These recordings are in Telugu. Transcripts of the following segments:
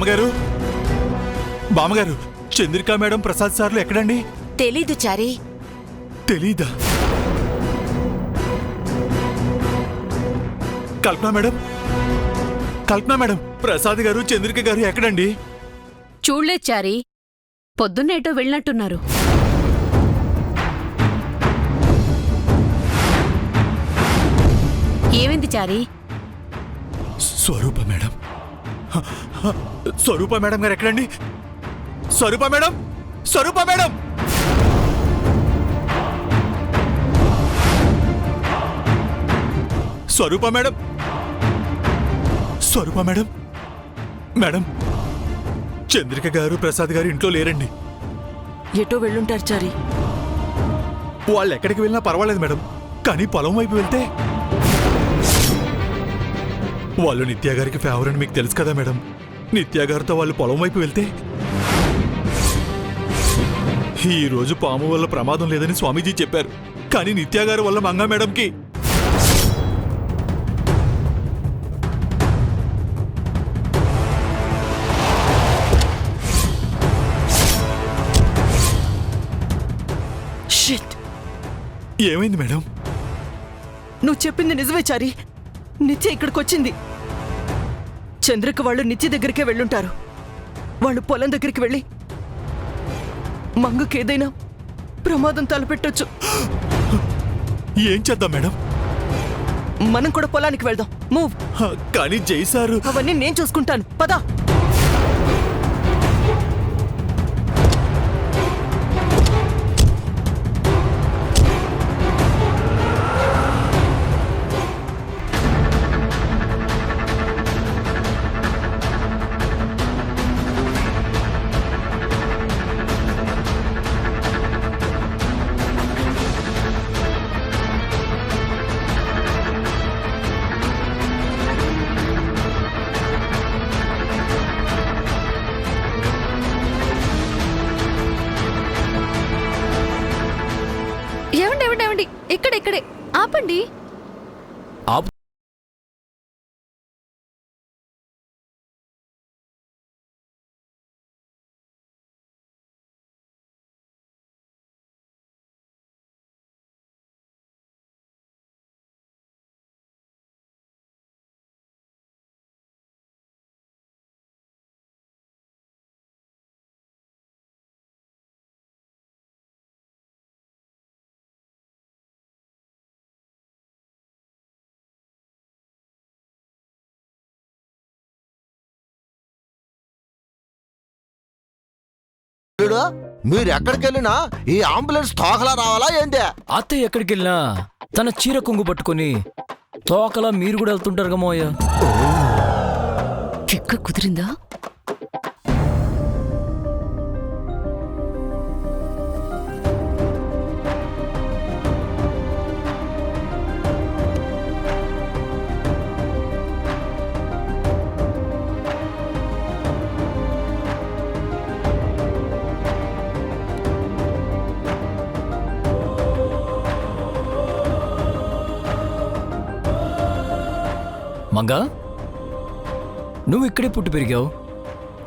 బామ్మగారు, బామ్మగారు, చంద్రిక మేడం ప్రసాద్ సార్లు ఎక్కడండి? తెలీదు చారి. తెలీదా? కల్పన మేడం, కల్పన మేడం, ప్రసాద్ గారు చంద్రిక గారు ఎక్కడండి? చూడలేదు చారి, పొద్దున్నేటో వెళ్ళినట్టున్నారు. ఏమైంది చారి? స్వరూప మేడం, స్వరూప మేడం గారు ఎక్కడండి? స్వరూప మేడం, స్వరూప మేడం, స్వరూప మేడం, స్వరూప మేడం, మేడం, చంద్రిక గారు ప్రసాద్ గారు ఇంట్లో లేరండి. ఎటో వెళ్ళుంటారు చారి. వాళ్ళు ఎక్కడికి వెళ్ళినా పర్వాలేదు మేడం, కానీ పొలం వైపు వెళ్తే వాళ్ళు నిత్య గారికి ఫేవర్ అని మీకు తెలుసు కదా మేడం. నిత్య గారితో వాళ్ళు పొలం వైపు వెళ్తే ఈ రోజు పాము వల్ల ప్రమాదం లేదని స్వామీజీ చెప్పారు, కానీ నిత్య గారి వల్ల మంగా మేడంకి షిట్. ఏమైంది మేడం? నువ్వు చెప్పింది నిజమే చారి. నిత్య ఇక్కడికి వచ్చింది. చంద్రిక వాళ్ళు నిత్య దగ్గరికే వెళ్ళుంటారు. వాళ్ళు పొలం దగ్గరికి వెళ్ళి మంగకేదైనా ప్రమాదం తలపెట్టొచ్చు. ఏం చేద్దాం మేడం? మనం కూడా పొలానికి వెళ్దాం. మూవ్. కానీ జైసారు అవన్నీ నేను చూసుకుంటాను. పదా. ఏమండి, ఇక్కడే ఆపండి. మీరు ఎక్కడికి వెళ్ళినా ఈ అంబులెన్స్ తోకలా రావాలా ఏంటి? అత్తయ్య ఎక్కడికి వెళ్ళినా తన చీర కొంగు పట్టుకొని తోకలా మీరు కూడా వెళ్తుంటారు గమోయ్య. ఎక్క కుదిరిందా? మంగా, నువ్వు ఇక్కడే పుట్టి పెరిగావు,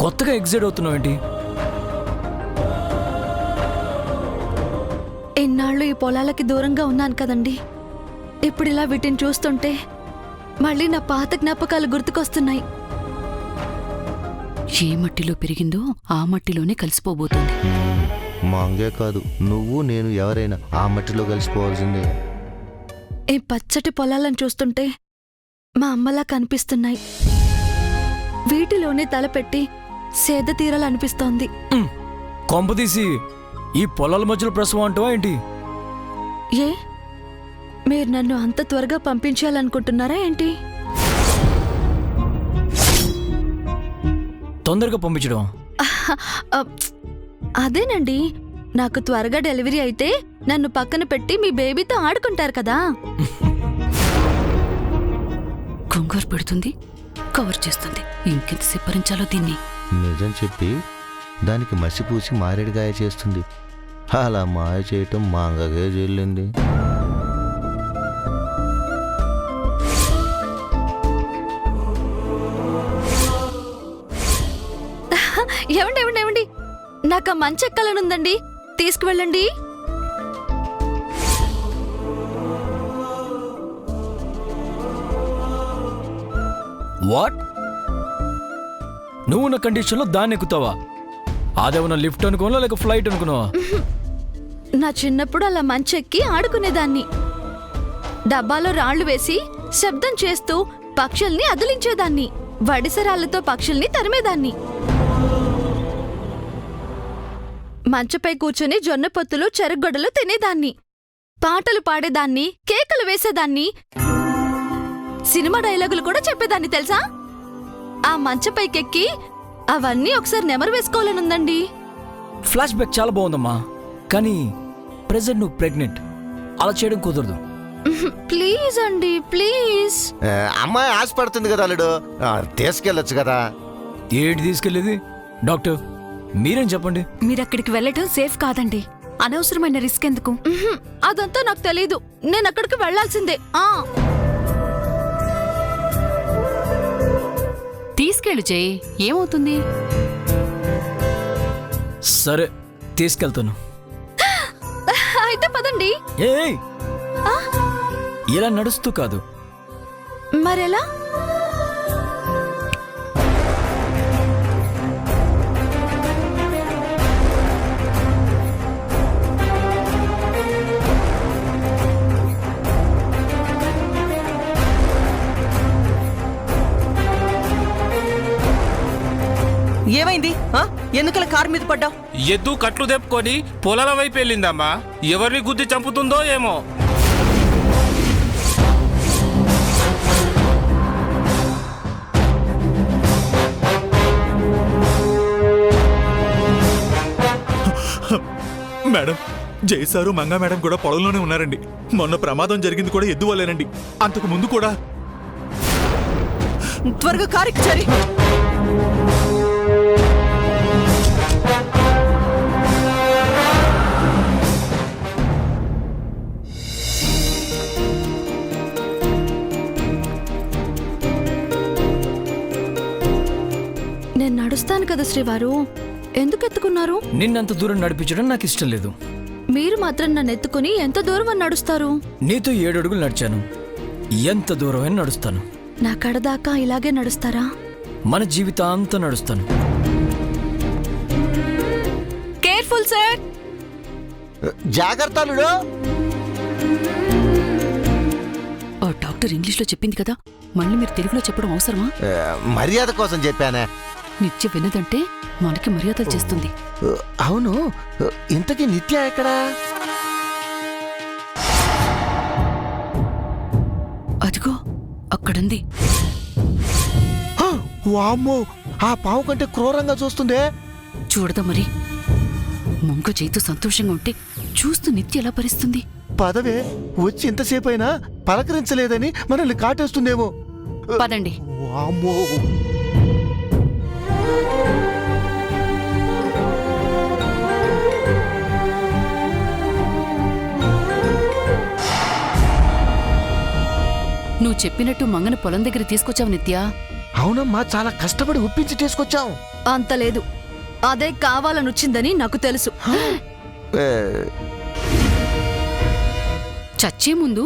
కొత్తగా ఎగ్జైట్ అవుతున్నావు ఏంటి? ఎన్నాళ్ళు ఈ పొలాలకి దూరంగా ఉన్నాను కదండి. ఇప్పుడు ఇలా వీటిని చూస్తుంటే మళ్ళీ నా పాత జ్ఞాపకాలు గుర్తుకొస్తున్నాయి. ఏ మట్టిలో పెరిగిందో ఆ మట్టిలోనే కలిసిపోబోతుంది. మంగే కాదు, నువ్వు నేను ఎవరైనా ఆ మట్టిలో కలిసిపోవాల్సిందే. ఈ పచ్చటి పొలాలను చూస్తుంటే మా అమ్మలా కనిపిస్తున్నాయి. వీటిలోనే తలపెట్టి సేద తీరాలనిపిస్తోంది. కొంపదీసి ఈ పొలాల మధ్యలో ప్రసవం అంటావా ఏంటి? ఏ, మీరు నన్ను అంత త్వరగా పంపించాలనుకుంటున్నారా ఏంటి? తొందరగా పంపించడం అదేనండి, నాకు త్వరగా డెలివరీ అయితే నన్ను పక్కన పెట్టి మీ బేబీతో ఆడుకుంటారు కదా. కంగారు పెడుతుంది, కవర్ చేస్తుంది. ఇంకెంత సిప్పరించాలో దీన్ని. నిజం చెప్పి దానికి మసిపూసి మారేడుగాయ చేస్తుంది. అలా మాయ చేయటం మాంగగే చెల్లింది. నాకు ఆ మంచి ఎక్కాలనుందండి, తీసుకువెళ్ళండి. వాట్? నువ్వు ఉన్న కండిషన్లో దాన్ని ఎక్కుతావా? అదేమన్నా లిఫ్ట్ అనుకోనా లేక ఫ్లైట్ అనుకున్నావా? నా చిన్నప్పుడు అలా మంచి ఎక్కి ఆడుకునేదాన్ని. డబ్బాలో రాళ్లు వేసి శబ్దం చేస్తూ పక్షుల్ని అదిలించేదాన్ని. వడిసరాళ్లతో పక్షుల్ని తరిమేదాన్ని. మంచపై కూర్చొని జొన్న పొత్తులు చెరగొడ్డలు తినేదాన్ని. పాటలు పాడేదాన్ని, కేకలు వేసేదాన్ని, సినిమా డైలాగులు కూడా చెప్పేదాన్ని తెలుసా? ఆ మంచపైకెక్కి అవన్నీ ఒకసారి నెమరు వేసుకోవాలనుందండి. ఫ్లాష్ బ్యాక్ చాలా బాగుందమ్మా, కానీ ప్రెసెంట్ నువ్వు ప్రెగ్నెంట్, అలా చేయడం కుదరదు. ప్లీజ్ అండి, ప్లీజ్. అమ్మాయి ఆశపడుతుంది కదా అల్లుడు, తీసుకెళ్ళొచ్చు కదా. ఏంటి తీసుకెళ్ళేది? డాక్టర్ మీరేం చెప్పండి. మీరక్కడికి వెళ్ళటం సేఫ్ కాదండి. అనవసరమైన రిస్క్ ఎందుకు? అదంతా నాకు తెలీదు. నేను అక్కడికి వెళ్లాల్సిందే. తీసుకెళ్ళు జై, ఏమవుతుంది? సరే తీసుకెళ్తాను. అయితే పదండి. ఏయ్, ఇలా నడుస్తూ కాదు. మరెలా? ఏమైంది? ఎందుకలా కారు మీద పడ్డావు? ఎద్దు కట్లు తెప్పుకొని పొలాల వైపు వెళ్ళిందమ్మా. ఎవరిని గుద్ది చంపుతుందో ఏమో. మేడం, జయసారు మంగా మేడం కూడా పొలంలోనే ఉన్నారండి. మొన్న ప్రమాదం జరిగింది కూడా ఎద్దు వల్లేనండి. అంతకు ముందు కూడా. త్వరగా కారుకి చరి. నేను నడుస్తాను కదా శ్రీవారు, ఎందుకు ఎత్తుకున్నారు? నిన్నంత దూరం నడిపించడం నాకు ఇష్టం లేదు. మీరు మాత్రం నన్ను ఎత్తుకుని ఎంత దూరం అని నడుస్తారు? నీతో 7 అడుగులు నడిచాను, ఎంత దూరమైనా నడుస్తాను. నా కడదాకా ఇలాగే నడుస్తారా? మన జీవితాంతా నడుస్తాను. Careful sir. జాగ్రత్త అల్లుడు. డాక్టర్ ఇంగ్లీష్లో చెప్పింది కదా, మళ్ళీ మీరు తెలుగులో చెప్పడం అవసరమా? మర్యాద కోసం చెప్పానే. నిత్య విన్నదంటే మనకి మర్యాదలు చేస్తుంది. అవును, ఇంతకీ నిత్య ఎక్కడా? అదిగో అక్కడుంది. వామ్మో, ఆ పావు కంటే క్రూరంగా చూస్తుందే. చూడదా మరి. మొంగ చేతు సంతోషంగా ఉంటే చూస్తూ నిత్య ఎలా భరిస్తుంది? పదవే, వచ్చి ఇంతసేపు అయినా పలకరించలేదని మనల్ని కాటేస్తుందేమో. పదండి. వామ్మో. నువ్వు చెప్పినట్టు మంగన పొలం దగ్గర తీసుకొచ్చావు నిత్య. అవునమ్మా, చాలా కష్టపడి ఒప్పించి తీసుకొచ్చాం. అంత లేదు, అదే కావాలనొచ్చిందని నాకు తెలుసు. చచ్చే ముందు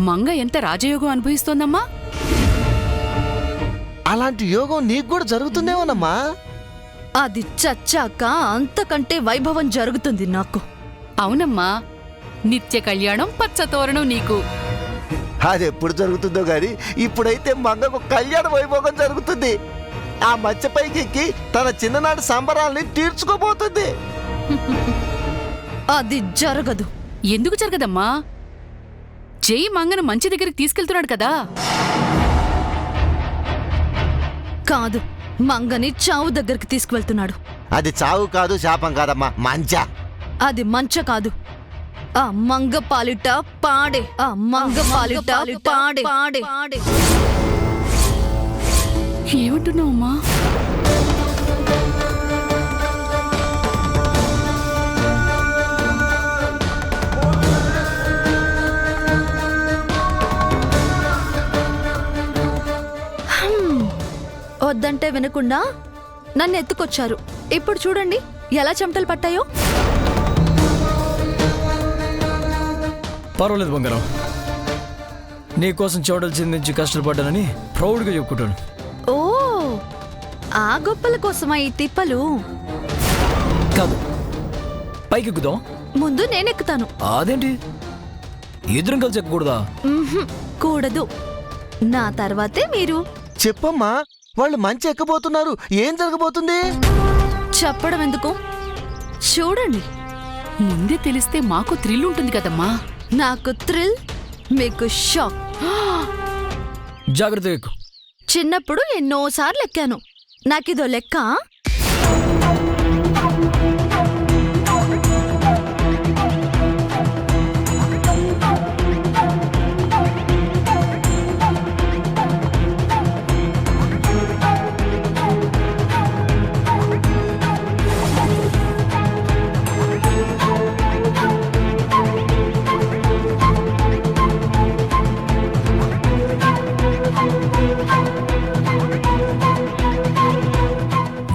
మంగ ఎంత రాజయోగం అనుభవిస్తోందమ్మా. అలాంటి యోగం నీకు కూడా జరుగుతుందేమోనమ్మా. అది చచ్చాక అంతకంటే వైభవం జరుగుతుంది నాకు. అవునమ్మా, నిత్య కళ్యాణం పచ్చతోరణం నీకు. అది ఎప్పుడు జరుగుతుందో గాని ఇప్పుడైతే మంగకు కళ్యాణ వైభోగం జరుగుతుంది. ఆ మచ్చపైకి ఎక్కి తన చిన్ననాటి సంబరాల్ని తీర్చుకోబోతుంది. అది జరగదు. ఎందుకు జరగదమ్మా? జై మంగన మంచి దగ్గరికి తీసుకెళ్తున్నాడు కదా. కాదు, మంగని చావు దగ్గరికి తీసుకువెళ్తున్నాడు. అది చావు కాదు, శాపం కాదమ్మా, మంచ. అది మంచ కాదు, ఆ మంగ పాలిట పాడే. ఆ మంగ పాలిట పాడే పాడే. ఏమంటున్నావమ్మా? వద్దంటే వినకుండా నన్ను ఎత్తుకొచ్చారు. ఇప్పుడు చూడండి, ఎలా చెమటలు పట్టాయో? పర్వాలేదు బంగారం, నీకోసం చెమటలు చిందించి కష్టాలు పడ్డానని ప్రౌడ్గా చెప్పుకుంటాను. ఓ, ఆ గొప్పల కోసమా ఈ తిప్పలు? కాదు, పైకి ఎక్కుదాం. ముందు నేనెక్కుతాను. అదేంటి, ఇద్దరం కలిసి ఎక్కకూడదా? కూడదు, నా తర్వాతే మీరు. చెప్పమ్మా, వాళ్ళు మంచి ఎక్కబోతున్నారు, ఏం జరగబోతుంది? చెప్పడం ఎందుకు, చూడండి. ముందే తెలిస్తే మాకు థ్రిల్ ఉంటుంది కదమ్మా. నాకు థ్రిల్, మీకు షాక్. జాగ్రత్తగా ఎక్కు. చిన్నప్పుడు ఎన్నోసార్లు ఎక్కాను, నాకిదో లెక్క.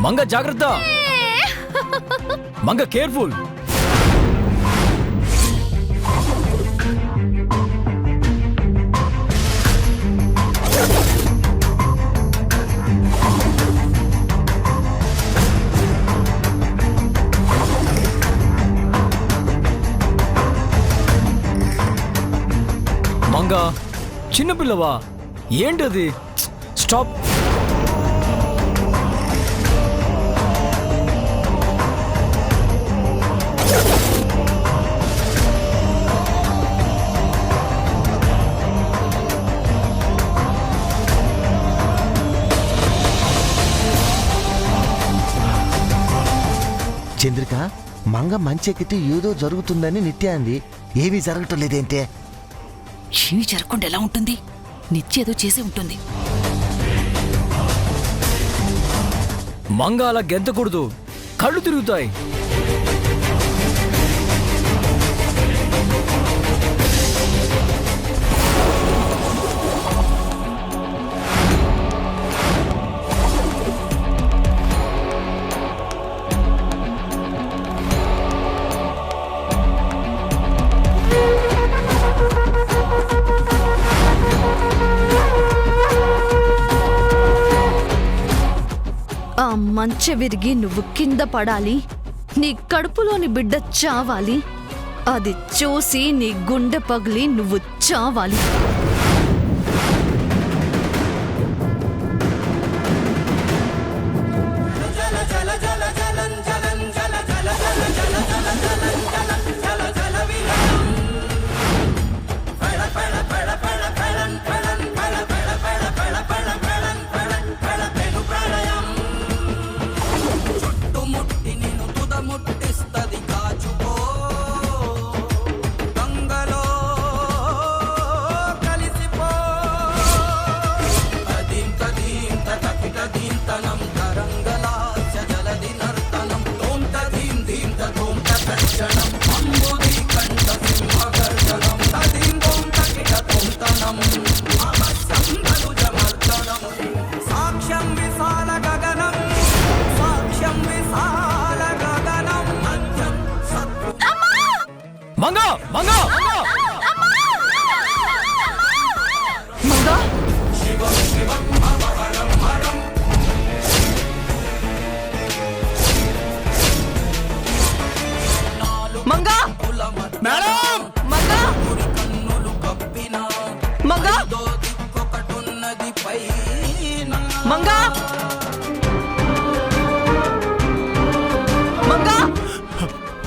మంగ జాగ్రత్త, మంగ కేర్ఫుల్. మంగ చిన్నపిల్లవా, ఏంటది? స్టాప్. చంద్రిక, మంగ మంచి ఎక్కితే ఏదో జరుగుతుందని నిత్య అంది, ఏమీ జరగటం లేదేంటే? ఏమీ జరగకుండా ఎలా ఉంటుంది? నిత్య ఏదో చేసి ఉంటుంది. మంగ అలా గెంతకూడదు, కళ్ళు తిరుగుతాయి. ఆ మంచె విరిగి నువ్వు కింద పడాలి, నీ కడుపులోని బిడ్డ చావాలి, అది చూసి నీ గుండె పగిలి నువ్వు చావాలి. మంగ మంగ మంగా మేడం, మంగా మంగా మంగా మంగా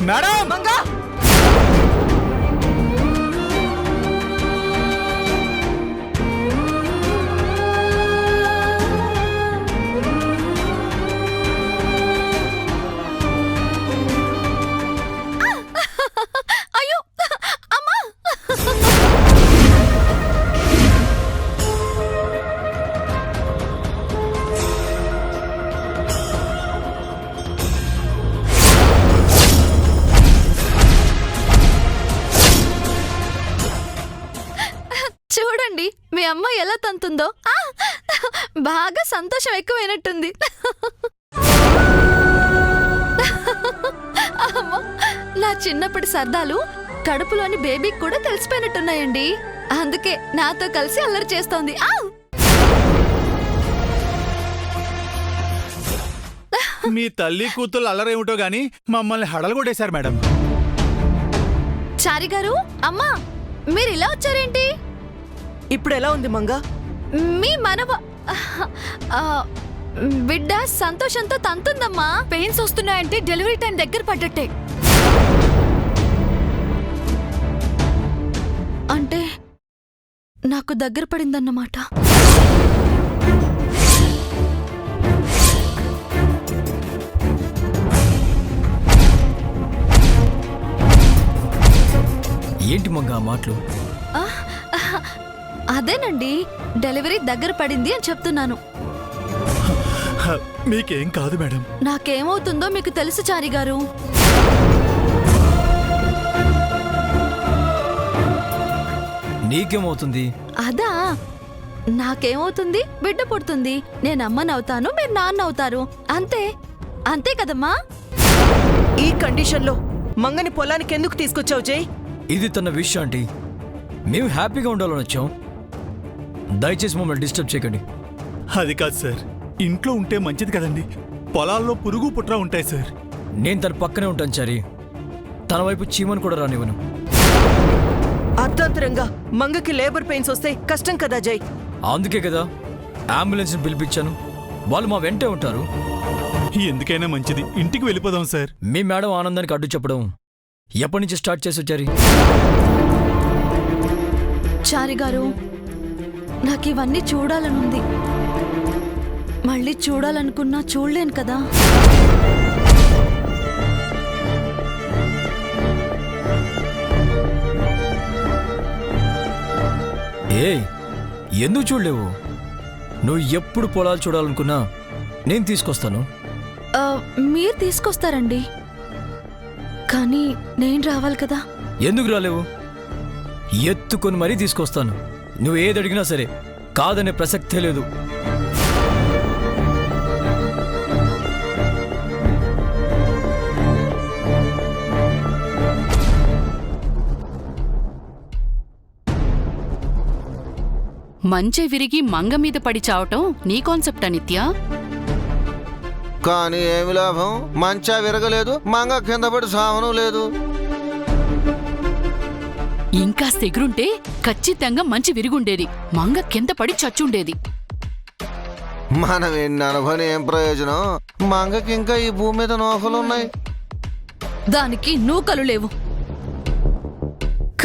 మేడం, మంగా అయ్యో అమ్మా! చూడండి మీ అమ్మ ఎలా తంతుందో. బాగా సంతోషం ఎక్కువైనట్టుంది. అమ్మో, నా చిన్నప్పటి సరదాలు కడుపులోని బేబీకి కూడా తెలిసిపోయినట్టున్నాయండి. అందుకే నాతో కలిసి అల్లరి చేస్తోంది. మీ తల్లి కూతురు అల్లరేమిటో గాని మమ్మల్ని హడలగొట్టేశారు మేడం. చారి గారు, అమ్మా మీరు ఇలా వచ్చారేంటి? ఇప్పుడు ఎలా ఉంది మంగ? మీ మనవ ఆ, బిడ్డ సంతోషంతో తంతుందమ్మా. పెయిన్స్ వస్తున్నాయంటే డెలివరీ టైం దగ్గర పడ్డట్టే. అంటే నాకు దగ్గర పడిందన్నమాట. ఏంటి మంగ ఆ మాటలు? అదేనండి, డెలివరీ దగ్గర పడింది అని చెప్తున్నాను. హ, మీకేం కాదు మేడం. నాకేమవుతుందో మీకు తెలుసు చారి గారు. నీకేమవుతుంది? అదా, నాకేమవుతుంది? బిడ్డ పుడుతుంది. నేను అమ్మనవుతాను, మీరు నాన్న అవుతారు. అంతే అంతే కదమ్మా. ఈ కండిషన్లో మంగని పొలానికి ఎందుకు తీసుకొచ్చావు జై? ఇది తన విషయం ఆంటీ. మేము హ్యాపీగా ఉండాలని వచ్చాం. దయచేసి మమ్మల్ని డిస్టర్బ్ చేయకండి. అది కాదు సార్, ఇంట్లో ఉంటే మంచిది కదండి. పొలాల్లో పురుగు పుట్రా ఉంటాయి సార్. నేను తన పక్కనే ఉంటాను చారి. తన వైపు చీమను కూడా రానివ్వను. అర్థాంతరంగా మంగకి లేబర్ పెయిన్స్ వస్తే కష్టం కదా జై. అందుకే కదా అంబులెన్స్ని పిలిపించాను. వాళ్ళు మా వెంటే ఉంటారు. ఎందుకైనా మంచిది, ఇంటికి వెళ్ళిపోదాం సార్. మీ మేడం ఆనందానికి అడ్డు చెప్పడం ఎప్పటి నుంచి స్టార్ట్ చేసి వచ్చారు? చారి గారు, నాకు ఇవన్నీ చూడాలనుంది. మళ్ళీ చూడాలనుకున్నా చూడలేను కదా. ఏయ్, ఎందుకు చూడలేవు? నువ్వు ఎప్పుడు పొలాలు చూడాలనుకున్నా నేను తీసుకొస్తాను. మీరు తీసుకొస్తారండి, కానీ నేను రావాలి కదా. ఎందుకు రాలేవు? ఎత్తుకొని మరీ తీసుకొస్తాను. నువ్వు ఏది అడిగినా సరే కాదనే ప్రసక్తే లేదు. మంచె విరిగి మంగ మీద పడి చావటం నీ కాన్సెప్టా నిత్య? కానీ ఏమి లాభం? మంచా విరగలేదు, మంగ కింద పడి సావను లేదు. ఇంకా సెగురుంటే ఖచ్చితంగా మంచి విరుగుండేది. మంగ కింద పడి చచ్చుండేది. మనం ఎన్ని అనుభవం ఏం ప్రయోజనం? మంగకి ఇంకా ఈ భూమి మీద నోకలున్నాయి. దానికి నూకలు లేవు,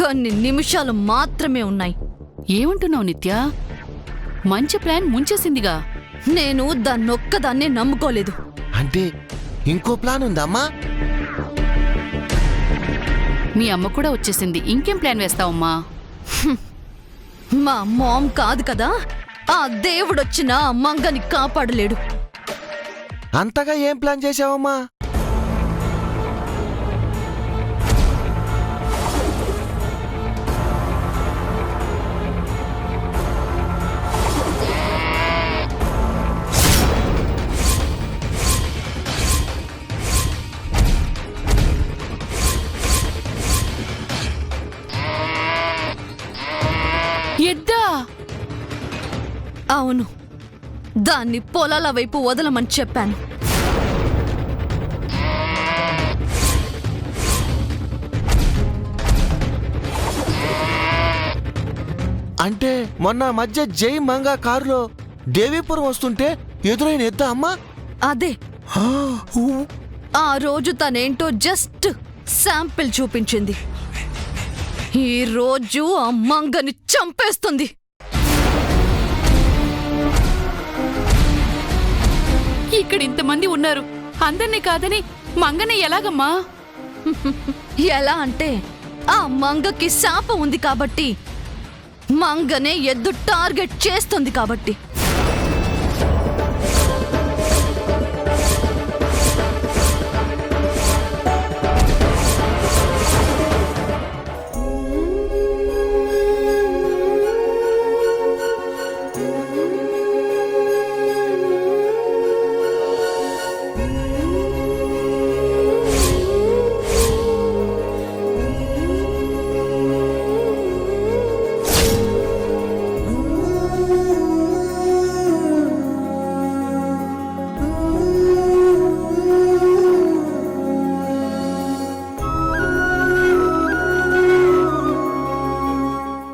కొన్ని నిమిషాలు మాత్రమే ఉన్నాయి. ఏమంటున్నావు నిత్య? మంచి ప్లాన్ ముంచేసిందిగా. నేను దాన్నొక్కదాన్నే నమ్ముకోలేదు. అంటే ఇంకో ప్లాన్ ఉందమ్మా? మీ అమ్మ కూడా వచ్చేసింది. ఇంకేం ప్లాన్ వేస్తావమ్మా? మా మామ్ కాదు కదా, ఆ దేవుడొచ్చినా మంగని కాపాడలేడు. అంతగా ఏం ప్లాన్ చేసావమ్మా? ఎద్దా? అవును, దాన్ని పొలాల వైపు వదలమని చెప్పాను. అంటే మొన్న మధ్య జై మంగా కారులో దేవీపురం వస్తుంటే ఎదురైన ఎద్దా అమ్మా? అదే, ఆ రోజు తనేంటో జస్ట్ శాంపిల్ చూపించింది. ఈ రోజు ఆ మంగని చంపేస్తుంది. ఇక్కడ ఇంతమంది ఉన్నారు, అందరినీ కాదని మంగనే ఎలాగమ్మా? ఎలా అంటే ఆ మంగకి శాపం ఉంది కాబట్టి, మంగనే ఎద్దు టార్గెట్ చేస్తుంది కాబట్టి.